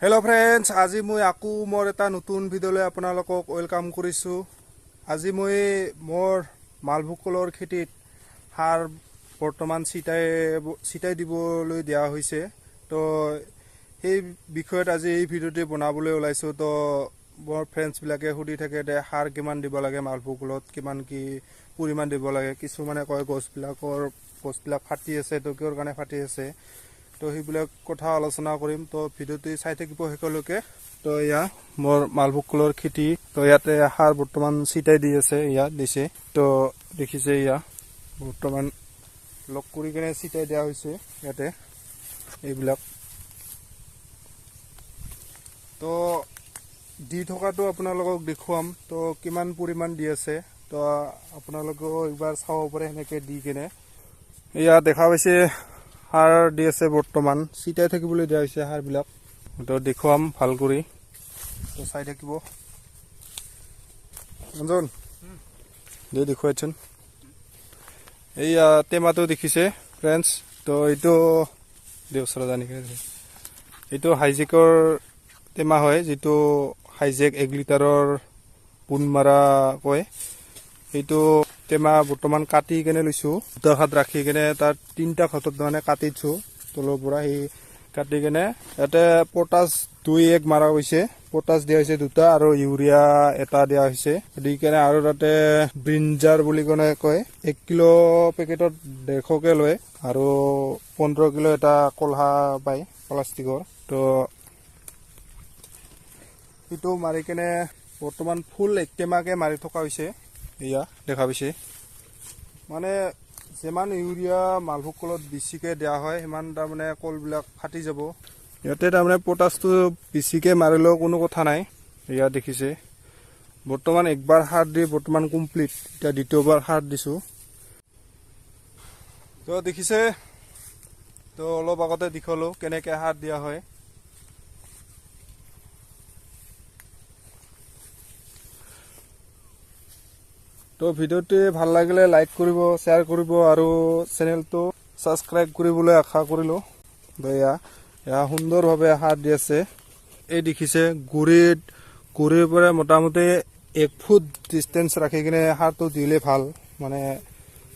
Hello friends, आज मैं आकू मोर एटा नतुन video आपनालोকক welcome करिछु। आज मैं मोर मालभोग कলৰ खेतित हार बर्तमान सिटाई दिबोलै दिया होइसे। तो সেই বিষয়ত আজি এই ভিডিওটি বনাবলৈ ওলাইছো। তো मोर फ्रेंड्स बिलाके हुदी থাকে দে हार किमान দিব লাগে मालभोग कলত किमान की परिमाण দিব লাগে। কিছুমানে কয় গছবিলাক ফাটি আছে, তো কিহৰ কাৰণে ফাটি আছে, তো সেইবিলাক কথা আলোচনা কৰিম। তো ভিডিওটি চাই থাকিব শেষলৈকে। তো ইয়া মোৰ মালভোগ কলৰ খেতি। তো ইয়াতে হার বর্তমান সিটাই দি আছে, ইয়া দিছে। তো দেখিছে ইয়া বর্তমান লক কৰি কেনে সিটাই দিয়া হৈছে ইয়াতে এইবিলাক। তো দি থকাটো আপোনালোকক দেখুৱাম। তো কিমান পৰিমাণ দি আছে তো আপোনালোকে একবাৰ চাব পাৰে এনেকৈ দি কেনে। ইয়া দেখা পাইছে हार दी আছে বৰ্তমান সিটাই থাকিবলৈ দিয়া হৈছে হাৰবিলাক। তো দেখুৱাম ভাল কৰি, তো চাই থাকিব। অঞ্জন দে দেখুৱাইছোন। এইয়া টেমাটো দেখিছে ফ্ৰেণ্ডছ। তো এইটো দেওচৰা জানি এইটো হাইজেকৰ টেমা হয়, যিটো হাইজেক 1 লিটাৰৰ পোন মাৰা কয়। এইটো টেমা বৰ্তমান কাটি কেনে লৈছো, দুটা হাত ৰাখি কেনে তাৰ 3টা হাতত মানে কাটিছো তলৰ পৰা। সেই কাটি কেনে ইয়াতে পটাছ 2-1 মাৰা হৈছে, পটাছ দিয়া হৈছে 2টা আৰু ইউৰিয়া এটা দিয়া হৈছে। দি কেনে আৰু তাতে ব্ৰিঞ্জাৰ বুলি কোনে কয় 1 কিলো পেকেটত 150কে লয় আৰু 15 কিলো এটা কলহা পায় প্লাষ্টিকৰ। তো এইটো মাৰি কেনে বৰ্তমান ফুল 1 টেমাকে মাৰি থকা হৈছে। ইয়া দেখা পাইছে মানে যেমান ইউৰিয়া মালভোগ কলত বেছিকে দিয়া হয় সিমান তাৰমানে কলবিলাক ফাটি যাব। ইয়াতে তাৰমানে পটাছটো বেছিকে মাৰিলেও কোনো কথা নাই। ইয়া দেখিছে বৰ্তমান একবাৰ সাৰ দি বৰ্তমান কমপ্লিট। এতিয়া দ্বিতীয়বাৰ সাৰ দিছো। তো দেখিছে, তো অলপ আগতে দেখালো কেনেকে সাৰ দিয়া হয়। তো ভিডিওটি ভাল লাগিলে লাইক কৰিব, শ্বেয়াৰ কৰিব আৰু চেনেলটো সাবস্ক্ৰাইব কৰিবলৈ আশা কৰিলো। তো এয়া সুন্দৰভাৱে সাৰ দি আছে। এই দেখিছে গুৰিৰ পৰা মোটামুটি 1 ফুট ডিষ্টেন্স ৰাখি কিনে সাৰটো দিলে ভাল, মানে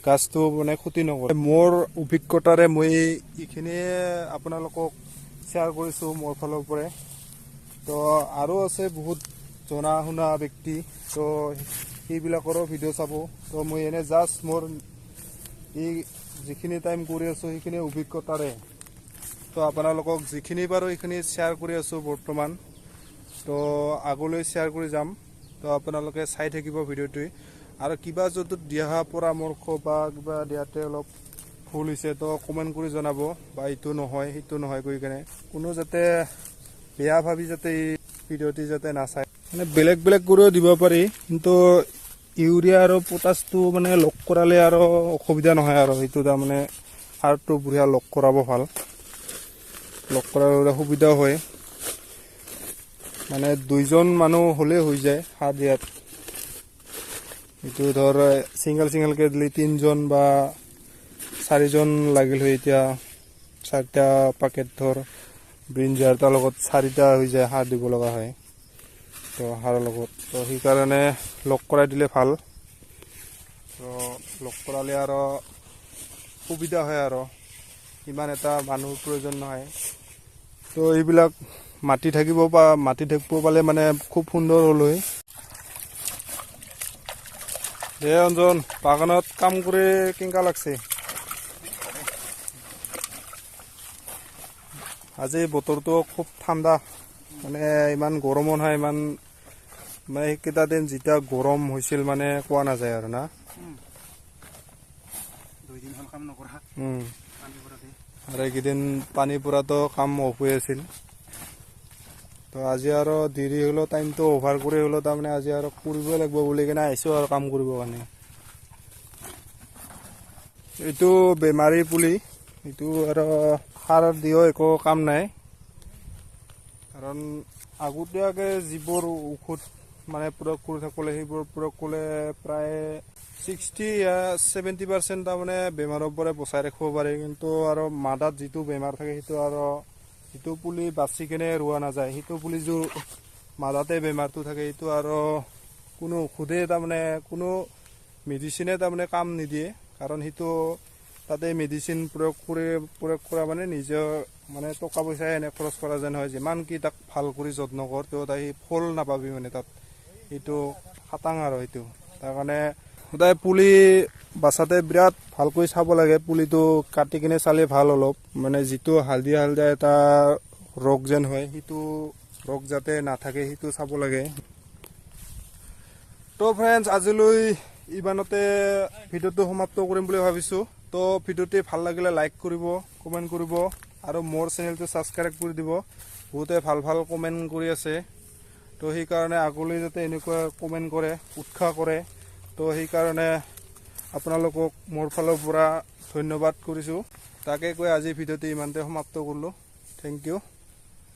গাছটো মানে ক্ষতি নকৰে। মোৰ অভিজ্ঞতাৰে মই এইখিনিয়ে আপোনালোকক শ্বেয়াৰ কৰিছো মোৰ ফালৰ পৰা। তো আৰু আছে বহুত জনা শুনা ব্যক্তি, তো সেইবিলাকৰো ভিডিঅ' চাব। তো মই এনে জাষ্ট মোৰ এই যিখিনি টাইম কৰি আছো সেইখিনি অভিজ্ঞতাৰে, তো আপোনালোকক যিখিনি পাৰো এইখিনি শ্বেয়াৰ কৰি আছো বৰ্তমান। তো আগলৈ শ্বেয়াৰ কৰি যাম। তো আপোনালোকে চাই থাকিব ভিডিঅ'টো। আৰু কিবা যদি দিয়া পৰামৰ্শ বা কিবা দিয়াতে অলপ ভুল হৈছে তো কমেণ্ট কৰি জনাব, বা এইটো নহয় সেইটো নহয় কৈ কেনে। কোনো যাতে বেয়া ভাবি যাতে এই ভিডিঅ'টি যাতে নাচায়। মানে বেলেগ কৰিও দিব পাৰি, কিন্তু ইউৰিয়া আৰু পটাছটো মানে লগ কৰালে আৰু অসুবিধা নহয় আৰু সেইটো তাৰমানে সাৰটো বঢ়িয়া লগ কৰাব ভাল, লগ কৰাৰ সুবিধাও হয়। মানে 2জন মানুহ হ'লে হৈ যায় সাৰ দিয়াত। এইটো ধৰ চিংগলকে দিলে 3জন বা 4জন লাগিল হয়। এতিয়া 4টা পেকেট ধৰ ব্ৰিঞ্জাৰ তাৰ লগত 4টা হৈ যায় সাৰ দিব লগা হয়। তো সাৰৰ লগত তো সেইকাৰণে লগ কৰাই দিলে ভাল। তো লগ কৰালে আৰু সুবিধা হয় আৰু ইমান এটা মানুহৰ প্ৰয়োজন নহয়। তো এইবিলাক মাটি থাকিব পালে মানে খুব সুন্দৰ হ'ল হয়। অঞ্জন বাগানত কাম কৰি কেনেকা লাগছে? আজি বতৰটো খুব ঠাণ্ডা, মানে ইমান গৰমো নহয়, ইমান মানে সেইকেইটা দিন যেতিয়া গৰম হৈছিল মানে কোৱা নাযায় আৰু না। 2 দিন হ'ল কাম নকৰা। আৰু এইকেইদিন পানীৰ পৰাতো কাম অফ হৈ আছিল। তো আজি আৰু দেৰি হ'লেও টাইমটো অভাৰ কৰি হ'লেও তাৰমানে আজি আৰু কৰিবই লাগিব বুলি কিনে আহিছোঁ আৰু কাম কৰিবৰ কাৰণে। এইটো বেমাৰী পুলি, এইটো আৰু সাৰ দিও একো কাম নাই, কাৰণ আগতীয়াকৈ যিবোৰ ঔষধ মানে প্ৰয়োগ কৰি থাকিলে সেইবোৰ প্ৰয়োগ কৰিলে প্ৰায় 60-70% তাৰমানে বেমাৰৰ পৰা বচাই ৰাখিব পাৰি। কিন্তু আৰু মাদাত যিটো বেমাৰ থাকে সেইটো আৰু সিটো পুলি বাচি কেনে ৰোৱা নাযায়। সিটো পুলিযোৰ মাজতে বেমাৰটো থাকে, সেইটো আৰু কোনো ঔষধে তাৰমানে কোনো মেডিচিনে তাৰমানে কাম নিদিয়ে। কাৰণ সিটো তাতে মেডিচিন প্ৰয়োগ কৰা মানে নিজৰ মানে টকা পইচাই এনে খৰচ কৰা যেন হয়। যিমান কি তাক ভাল কৰি যত্ন কৰ তেওঁ তাই ফল নাপাবি মানে তাত, সেইটো খাটাং আৰু সেইটো। তাৰ কাৰণে সদায় পুলি বাচাতে বিৰাট ভালকৈ চাব লাগে। পুলিটো কাটি কিনে চালে ভাল অলপ, মানে যিটো হালধীয়া এটা ৰোগ যেন হয় সেইটো ৰোগ যাতে নাথাকে সেইটো চাব লাগে। তো ফ্ৰেণ্ডছ, আজিলৈ ইমানতে ভিডিঅ'টো সমাপ্ত কৰিম বুলি ভাবিছোঁ। তো ভিডিঅ'টি ভাল লাগিলে লাইক কৰিব, কমেণ্ট কৰিব আৰু মোৰ চেনেলটো ছাবস্ক্ৰাইব কৰি দিব। বহুতে ভাল ভাল কমেণ্ট কৰি আছে, তো সেইকাৰণে আগলৈ যাতে এনেকুৱা কমেণ্ট কৰে, উৎসাহ কৰে। তো সেইকাৰণে আপোনালোকক মোৰ ফালৰ পৰা ধন্যবাদ কৰিছোঁ। তাকে কৈ আজি ভিডিঅ'টি ইমানতে সমাপ্ত কৰিলোঁ। Thank U.